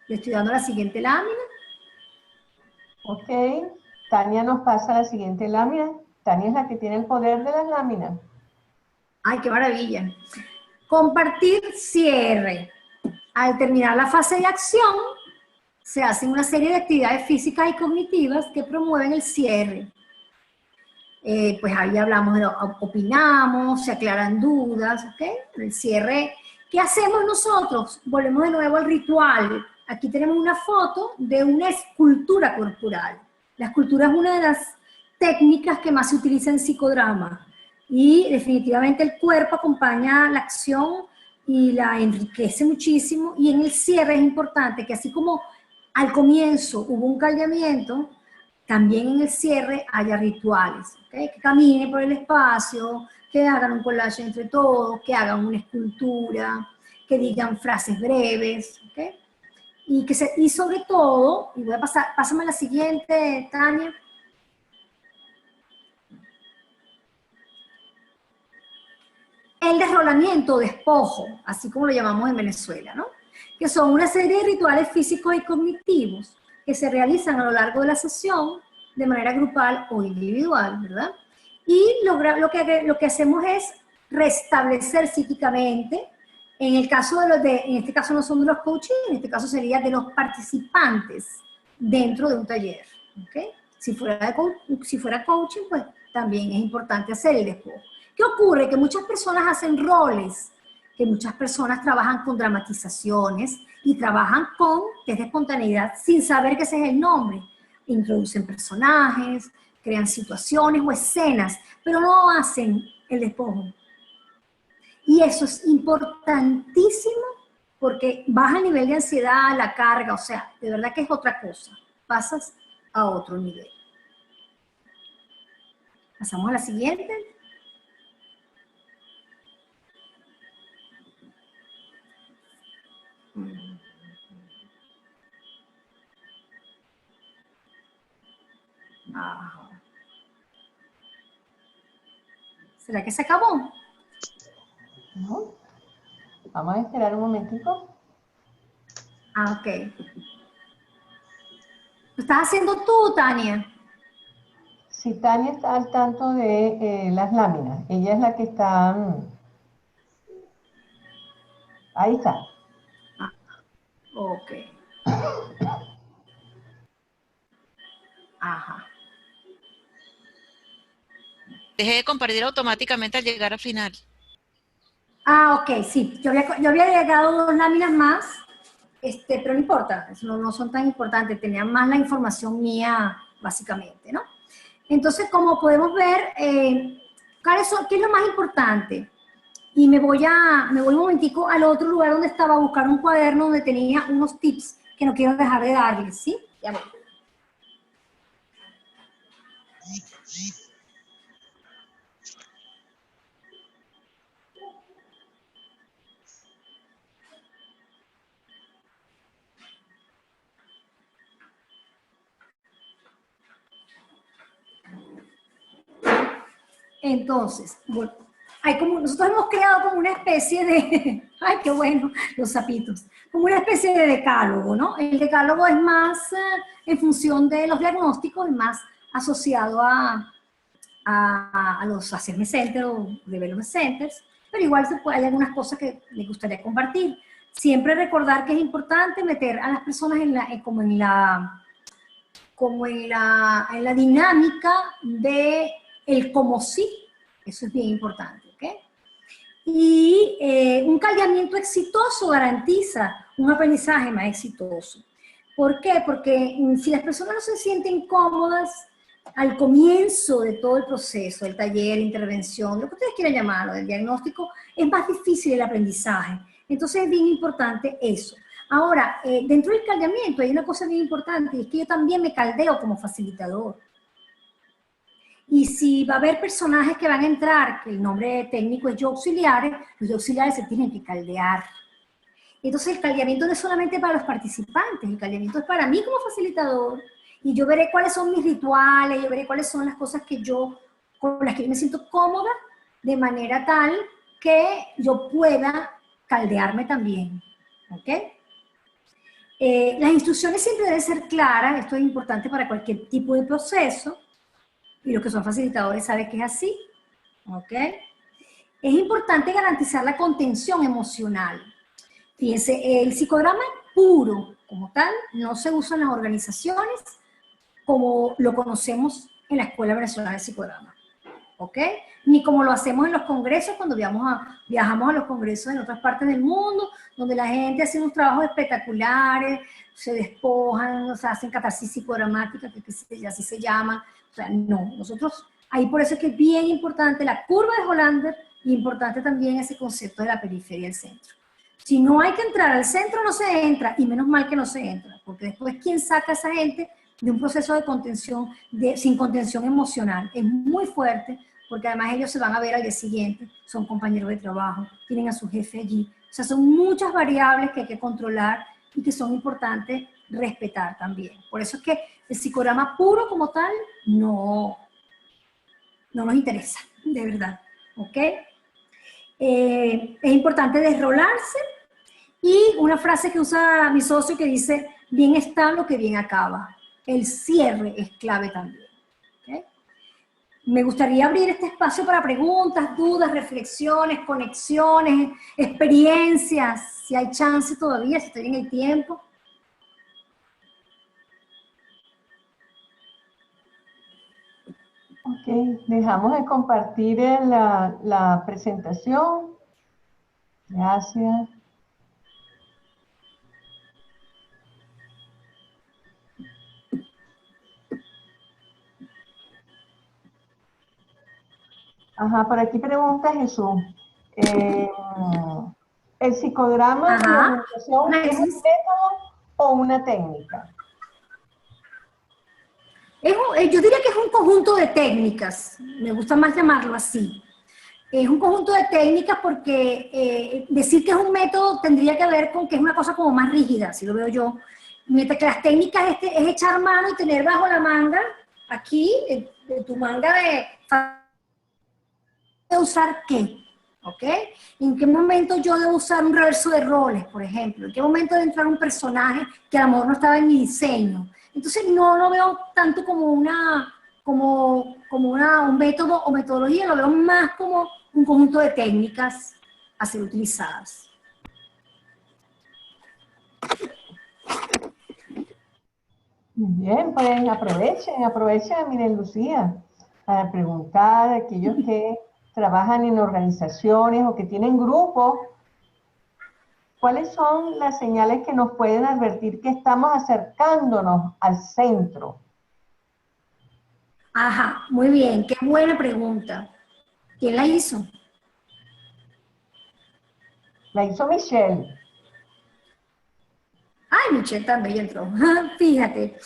Le estoy dando la siguiente lámina. Ok, Tania nos pasa la siguiente lámina. Tania es la que tiene el poder de las láminas. ¡Ay, qué maravilla! Compartir cierre. Al terminar la fase de acción, se hacen una serie de actividades físicas y cognitivas que promueven el cierre. Pues ahí hablamos, opinamos, se aclaran dudas, ¿ok? El cierre, ¿qué hacemos nosotros? Volvemos de nuevo al ritual. Aquí tenemos una foto de una escultura corporal. La escultura es una de las técnicas que más se utiliza en psicodrama. Y definitivamente el cuerpo acompaña la acción y la enriquece muchísimo. Y en el cierre es importante que así como al comienzo hubo un caldeamiento, también en el cierre haya rituales, ¿okay? Que caminen por el espacio, que hagan un collage entre todos, que hagan una escultura, que digan frases breves, ¿okay? Y sobre todo, y voy a pásame la siguiente, Tania. El desrolamiento, despojo, así como lo llamamos en Venezuela, ¿no? Que son una serie de rituales físicos y cognitivos que se realizan a lo largo de la sesión de manera grupal o individual, ¿verdad? Y lo que hacemos es restablecer psíquicamente, en el caso en este caso no son de los coaches, en este caso sería de los participantes dentro de un taller, ¿ok? Si fuera coaching, pues también es importante hacer el despojo. ¿Qué ocurre? Que muchas personas hacen roles, que muchas personas trabajan con dramatizaciones y trabajan con test de espontaneidad sin saber que ese es el nombre. Introducen personajes, crean situaciones o escenas, pero no hacen el despojo. Y eso es importantísimo porque baja el nivel de ansiedad, la carga, o sea, de verdad que es otra cosa. Pasas a otro nivel. Pasamos a la siguiente. Ajá. ¿Será que se acabó? ¿No? Vamos a esperar un momentico. Ah, ok. ¿Lo estás haciendo tú, Tania? Si Tania está al tanto de las láminas, ella es la que está... ahí está. Ah, ok. Ajá. Dejé de compartir automáticamente al llegar al final. Ah, ok, sí. Yo había agregado 2 láminas más, pero no importa, no son tan importantes, tenían más la información mía, básicamente, ¿no? Entonces, como podemos ver, ¿qué es lo más importante? Y me voy un momentico al otro lugar donde estaba a buscar un cuaderno donde tenía unos tips que no quiero dejar de darles, ¿sí? Ya voy. Entonces, bueno, nosotros hemos creado como una especie de, ay, qué bueno, los sapitos, como una especie de decálogo, ¿no? El decálogo es más en función de los diagnósticos, es más asociado a los Assessment Centers o Development Centers, pero igual hay algunas cosas que me gustaría compartir. Siempre recordar que es importante meter a las personas en la dinámica de el como sí, eso es bien importante, ¿ok? Y un caldeamiento exitoso garantiza un aprendizaje más exitoso. ¿Por qué? Porque si las personas no se sienten cómodas al comienzo de todo el proceso, el taller, la intervención, lo que ustedes quieran llamarlo, del diagnóstico, es más difícil el aprendizaje. Entonces es bien importante eso. Ahora, dentro del caldeamiento hay una cosa bien importante, y es que yo también me caldeo como facilitador. Y si va a haber personajes que van a entrar, que el nombre técnico es yo auxiliares, los yo auxiliares se tienen que caldear. Entonces el caldeamiento no es solamente para los participantes, el caldeamiento es para mí como facilitador, y yo veré cuáles son mis rituales, yo veré cuáles son las cosas con las que yo me siento cómoda, de manera tal que yo pueda caldearme también, ¿ok? Las instrucciones siempre deben ser claras, esto es importante para cualquier tipo de proceso, y los que son facilitadores saben que es así, ¿ok? Es importante garantizar la contención emocional. Fíjense, el psicodrama puro, como tal, no se usa en las organizaciones como lo conocemos en la Escuela Venezolana de Psicodrama, ¿ok? Ni como lo hacemos en los congresos cuando viajamos a los congresos en otras partes del mundo, donde la gente hace unos trabajos espectaculares, se despojan, o sea, hacen catarsis psicodramática, que así se llama. O sea, no, nosotros, ahí por eso es que es bien importante la curva de Hollander y importante también ese concepto de la periferia del centro. Si no hay que entrar al centro, no se entra, y menos mal que no se entra, porque después quien saca a esa gente de un proceso de contención, sin contención emocional. Es muy fuerte, porque además ellos se van a ver al día siguiente, son compañeros de trabajo, tienen a su jefe allí. O sea, son muchas variables que hay que controlar y que son importantes respetar también. Por eso es que el psicograma puro como tal no nos interesa, de verdad. ¿Ok? Es importante desrolarse, y una frase que usa mi socio que dice, bien está lo que bien acaba. El cierre es clave también. ¿Okay? Me gustaría abrir este espacio para preguntas, dudas, reflexiones, conexiones, experiencias, si hay chance todavía, si estoy en el tiempo. Ok, dejamos de compartir la presentación. Gracias. Ajá, por aquí pregunta Jesús. ¿El psicodrama de organización es un método o una técnica? Yo diría que es un conjunto de técnicas, me gusta más llamarlo así. Es un conjunto de técnicas porque decir que es un método tendría que ver con que es una cosa como más rígida, si lo veo yo. Mientras que las técnicas es echar mano y tener bajo la manga, aquí, de tu manga de usar qué, ¿ok? ¿En qué momento yo debo usar un reverso de roles, por ejemplo? ¿En qué momento debe entrar un personaje que a lo mejor no estaba en mi diseño? Entonces no lo veo tanto como un método o metodología, lo veo más como un conjunto de técnicas a ser utilizadas. Bien, pues aprovechen, miren Lucía, para preguntar a aquellos que trabajan en organizaciones o que tienen grupos, ¿cuáles son las señales que nos pueden advertir que estamos acercándonos al centro? Ajá, muy bien, qué buena pregunta. ¿Quién la hizo? La hizo Michelle. Ay, Michelle también entró. Fíjate,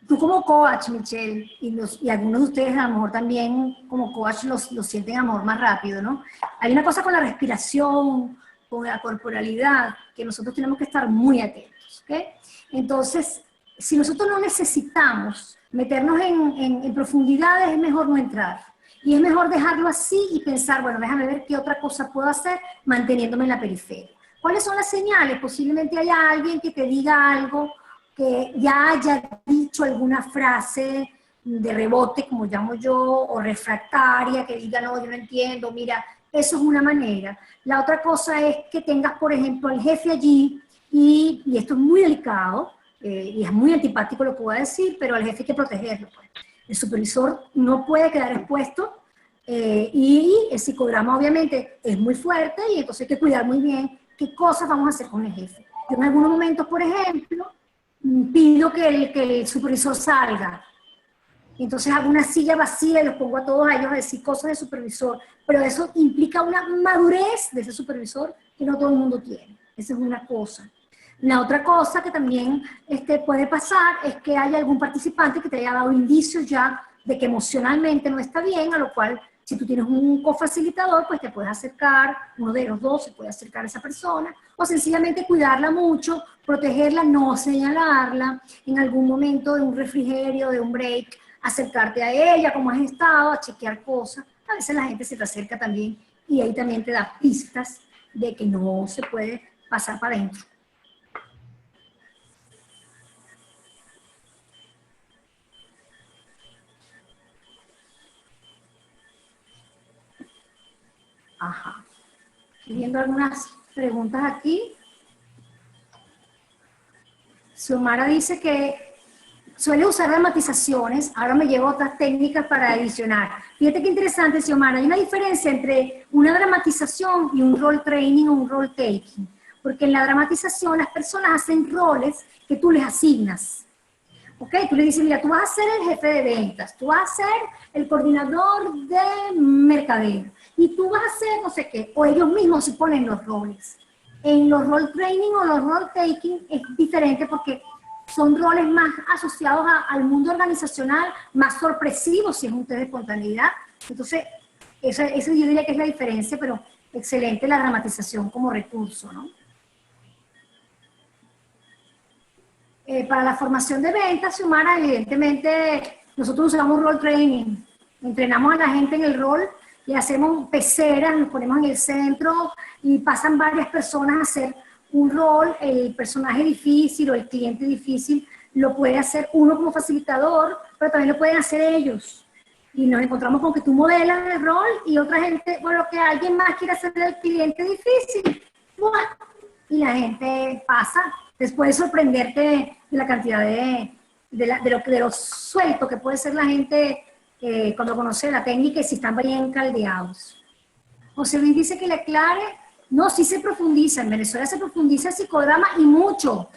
tú como coach, Michelle, y algunos de ustedes a lo mejor también como coach lo sienten a lo mejor más rápido, ¿no? Hay una cosa con la respiración, con la corporalidad, que nosotros tenemos que estar muy atentos, ¿ok? Entonces, si nosotros no necesitamos meternos en profundidades, es mejor no entrar. Y es mejor dejarlo así y pensar, bueno, déjame ver qué otra cosa puedo hacer manteniéndome en la periferia. ¿Cuáles son las señales? Posiblemente haya alguien que te diga algo, que ya haya dicho alguna frase de rebote, como llamo yo, o refractaria, que diga, no, yo no entiendo, mira, eso es una manera. La otra cosa es que tengas, por ejemplo, al jefe allí, y esto es muy delicado, y es muy antipático lo que voy a decir, pero al jefe hay que protegerlo. Pues. El supervisor no puede quedar expuesto, y el psicograma obviamente es muy fuerte, y entonces hay que cuidar muy bien qué cosas vamos a hacer con el jefe. Yo en algunos momentos, por ejemplo, pido que el supervisor salga. Entonces hago una silla vacía y los pongo a todos ellos a decir cosas del supervisor. Pero eso implica una madurez de ese supervisor que no todo el mundo tiene. Esa es una cosa. La otra cosa que también puede pasar es que haya algún participante que te haya dado indicios ya de que emocionalmente no está bien, a lo cual si tú tienes un cofacilitador, pues te puedes acercar, uno de los dos se puede acercar a esa persona, o sencillamente cuidarla mucho, protegerla, no señalarla, en algún momento de un refrigerio, de un break, acercarte a ella, cómo has estado, a chequear cosas. A veces la gente se te acerca también y ahí también te da pistas de que no se puede pasar para adentro. Ajá. Estoy viendo algunas preguntas aquí. Xiomara dice que suele usar dramatizaciones, ahora me llevo otras técnicas para adicionar. Fíjate qué interesante, Xiomara, hay una diferencia entre una dramatización y un role training o un role taking, porque en la dramatización las personas hacen roles que tú les asignas. ¿Ok? Tú le dices, mira, tú vas a ser el jefe de ventas, tú vas a ser el coordinador de mercadeo, y tú vas a hacer no sé qué, o ellos mismos se ponen los roles. En los role training o los role taking es diferente porque son roles más asociados al mundo organizacional, más sorpresivos si es un test de espontaneidad. Entonces, eso yo diría que es la diferencia, pero excelente la dramatización como recurso, ¿no? Para la formación de ventas, Xiomara, evidentemente, nosotros usamos role training. Entrenamos a la gente en el rol y hacemos peceras, nos ponemos en el centro y pasan varias personas a hacer un rol. El personaje difícil o el cliente difícil lo puede hacer uno como facilitador, pero también lo pueden hacer ellos. Y nos encontramos con que tú modelas el rol y otra gente, bueno, que alguien más quiere hacer el cliente difícil. ¡Buah! Y la gente pasa. Después de sorprenderte de la cantidad de lo suelto que puede ser la gente cuando conoce la técnica y si están bien caldeados. José Luis dice que le aclare. No, sí se profundiza. En Venezuela se profundiza el psicodrama y mucho.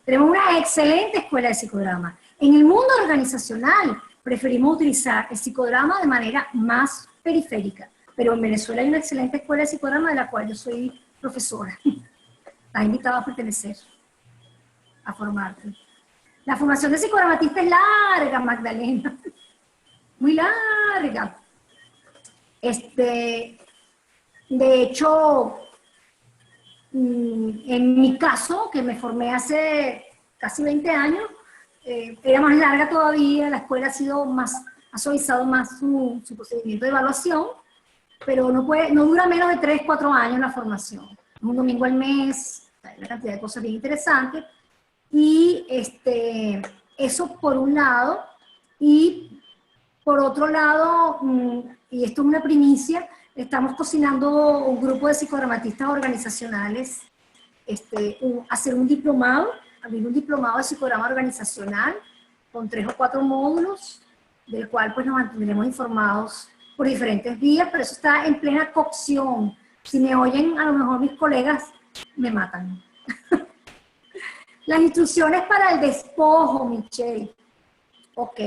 Tenemos una excelente escuela de psicodrama. En el mundo organizacional preferimos utilizar el psicodrama de manera más periférica. Pero en Venezuela hay una excelente escuela de psicodrama de la cual yo soy profesora. Estás invitado a pertenecer, a formarte. La formación de psicodramatista es larga, Magdalena. Muy larga. De hecho, en mi caso, que me formé hace casi 20 años, era más larga todavía, la escuela ha suavizado más su procedimiento de evaluación, pero no dura menos de 3, 4 años la formación. Un domingo al mes, hay una cantidad de cosas bien interesantes. Y eso por un lado, y por otro lado, y esto es una primicia, estamos cocinando un grupo de psicodramatistas organizacionales, hacer un diplomado, abrir un diplomado de psicodrama organizacional con 3 o 4 módulos, del cual pues nos mantendremos informados por diferentes vías, pero eso está en plena cocción. Si me oyen, a lo mejor mis colegas me matan. Las instrucciones para el despojo, Michelle. Ok.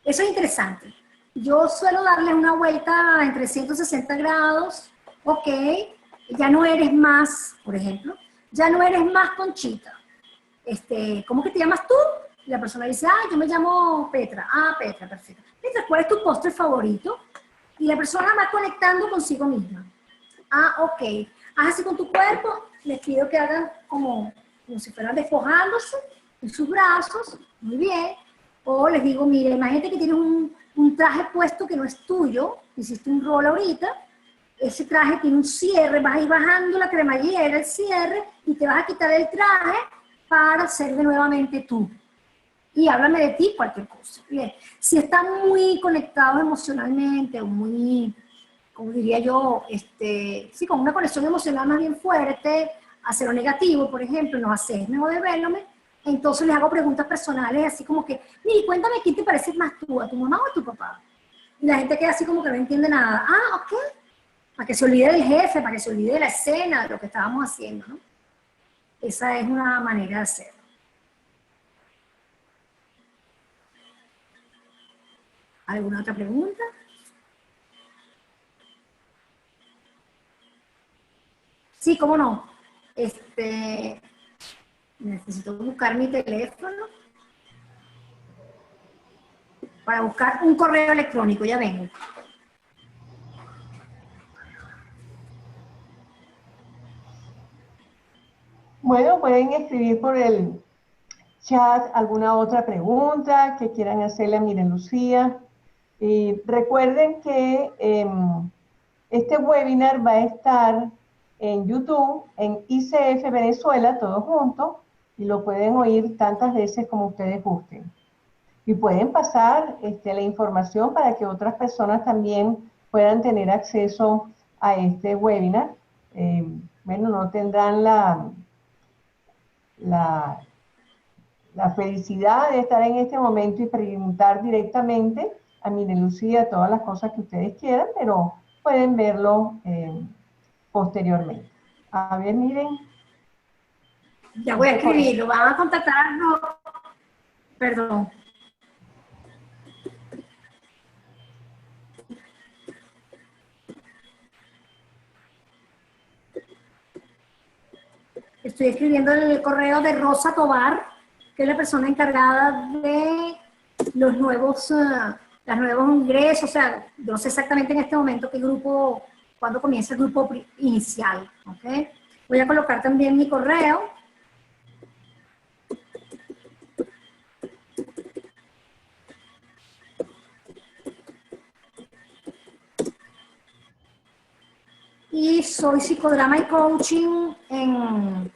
Eso es interesante. Yo suelo darles una vuelta en 360 grados. Ok. Ya no eres más, por ejemplo, ya no eres más Conchita. ¿Cómo que te llamas tú? Y la persona dice, yo me llamo Petra. Ah, Petra, perfecto. Petra, ¿cuál es tu postre favorito? Y la persona va conectando consigo misma. Ah, ok. Haz así con tu cuerpo. Les pido que hagan como si fueran despojándose en sus brazos. Muy bien. O les digo, mire, imagínate que tienes un traje puesto que no es tuyo. Hiciste un rol ahorita. Ese traje tiene un cierre. Vas a ir bajando la cremallera, el cierre, y te vas a quitar el traje para ser de nuevamente tú. Y háblame de ti, cualquier cosa. Bien. Si están muy conectados emocionalmente o muy, como diría yo, sí, con una conexión emocional más bien fuerte, a cero negativo, por ejemplo, no haces o development, entonces les hago preguntas personales, así como que, mire, cuéntame quién te pareces más tú, a tu mamá o a tu papá. Y la gente queda así como que no entiende nada. Ah, ok. Para que se olvide del jefe, para que se olvide de la escena, de lo que estábamos haciendo, ¿no? Esa es una manera de hacerlo. ¿Alguna otra pregunta? Sí, cómo no. Necesito buscar mi teléfono para buscar un correo electrónico, ya vengo. Bueno, pueden escribir por el chat alguna otra pregunta que quieran hacerle a Miren Lucía. Y recuerden que este webinar va a estar en YouTube, en ICF Venezuela, todos juntos, y lo pueden oír tantas veces como ustedes gusten. Y pueden pasar la información para que otras personas también puedan tener acceso a este webinar. Bueno, no tendrán la felicidad de estar en este momento y preguntar directamente a Miren Lucía todas las cosas que ustedes quieran, pero pueden verlo posteriormente. A ver, miren. Ya voy a escribirlo, van a contactarnos. Perdón. estoy escribiendo el correo de Rosa Tobar, que es la persona encargada de los nuevos ingresos. O sea, no sé exactamente en este momento qué grupo, cuándo comienza el grupo inicial. ¿Ok? Voy a colocar también mi correo. Y soy psicodrama y coaching en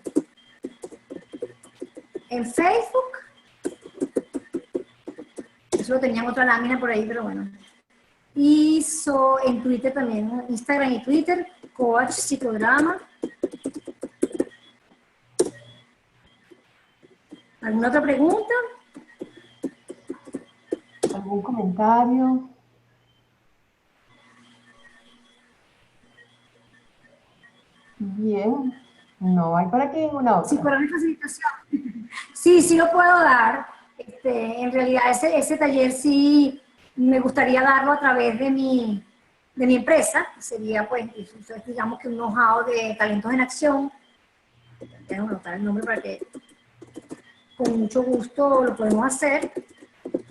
Facebook. Eso lo tenía en otra lámina por ahí, pero bueno. Y en Twitter también, Instagram y Twitter, coach psicodrama. ¿Alguna otra pregunta? ¿Algún comentario? Bien, no hay por aquí ninguna otra. Sí, para mi facilitación. Sí, sí lo puedo dar. En realidad ese taller sí me gustaría darlo a través de mi empresa. Sería pues, digamos que un know-how de talentos en acción. Tengo que anotar el nombre para que con mucho gusto lo podemos hacer.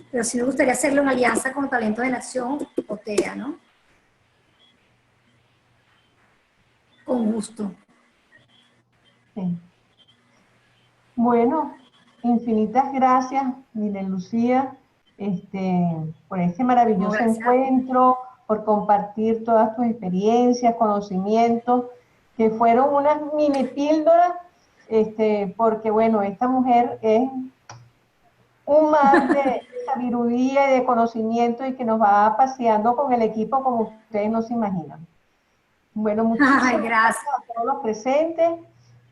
Pero sí me gustaría hacerlo en alianza con Talentos en Acción o TEA, ¿no? Con gusto. Sí. Bueno, infinitas gracias, Miren Lucía, por este No, maravilloso gracias. encuentro, por compartir todas tus experiencias, conocimientos, que fueron unas mini píldoras, porque bueno, esta mujer es un mar de sabiduría y de conocimiento y que nos va paseando con el equipo como ustedes no se imaginan. Bueno, muchísimas Ay, gracias gracias. a todos los presentes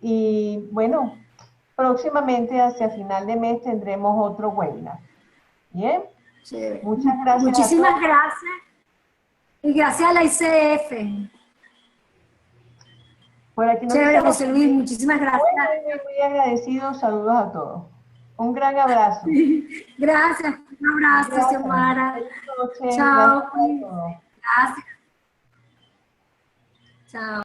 y bueno, próximamente hacia final de mes tendremos otro webinar. Bien, Chévere. muchas gracias a Muchísimas todos. gracias. Y gracias a la ICF. Por aquí nos Chévere, dicen José Luis, muchísimas muy, gracias. muy agradecidos. Saludos a todos. Un gran abrazo. Gracias. Un abrazo, Gracias. Xiomara. Feliz noche. Gracias Chao. a todos. Gracias. Chao.